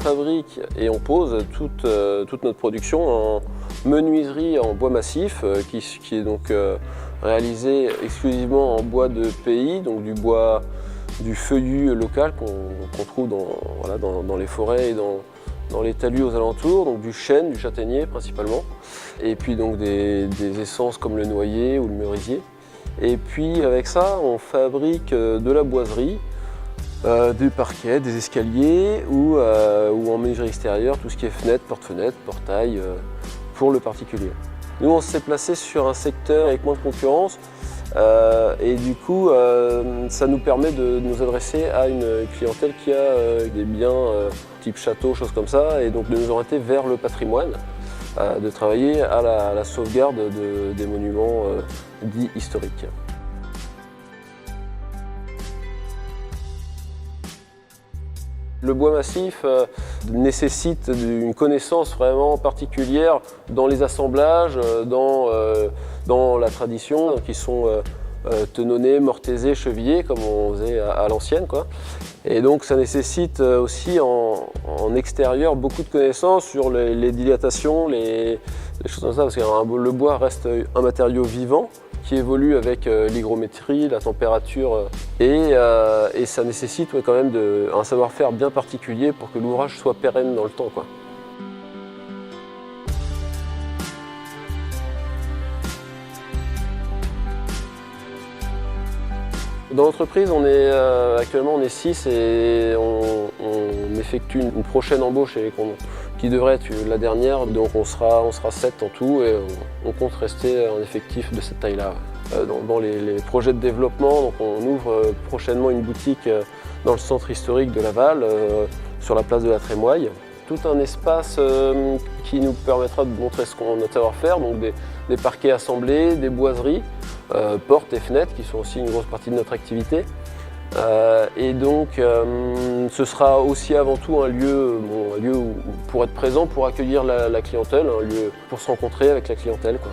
fabrique et on pose toute notre production en menuiserie en bois massif qui est donc réalisé exclusivement en bois de pays, donc du feuillu local qu'on trouve dans les forêts et dans les talus aux alentours, donc du chêne, du châtaignier principalement, et puis donc des essences comme le noyer ou le merisier. Et puis avec ça, on fabrique de la boiserie, des parquets, des escaliers ou en menuiserie extérieure, tout ce qui est fenêtres, porte-fenêtres, portail pour le particulier. Nous, on s'est placé sur un secteur avec moins de concurrence et du coup, ça nous permet de nous adresser à une clientèle qui a des biens type château, choses comme ça, et donc de nous orienter vers le patrimoine, de travailler à la sauvegarde des monuments dits historiques. Le bois massif nécessite une connaissance vraiment particulière dans les assemblages, dans la tradition, qui sont tenonnés, mortaisés, chevillés, comme on faisait à l'ancienne, quoi. Et donc ça nécessite aussi en extérieur beaucoup de connaissances sur les dilatations, les choses comme ça, parce que le bois reste un matériau vivant qui évolue avec l'hygrométrie, la température, et ça nécessite quand même un savoir-faire bien particulier pour que l'ouvrage soit pérenne dans le temps, quoi. Dans l'entreprise, actuellement on est 6 et on effectue une prochaine embauche qui devrait être la dernière, donc on sera 7 en tout et on compte rester un effectif de cette taille-là. Dans les projets de développement, donc on ouvre prochainement une boutique dans le centre historique de Laval, sur la place de la Trémoille. Tout un espace qui nous permettra de montrer notre savoir-faire, donc des parquets assemblés, des boiseries, portes et fenêtres qui sont aussi une grosse partie de notre activité. Et donc ce sera aussi avant tout un lieu pour être présent, pour accueillir la clientèle, un lieu pour se rencontrer avec la clientèle, quoi.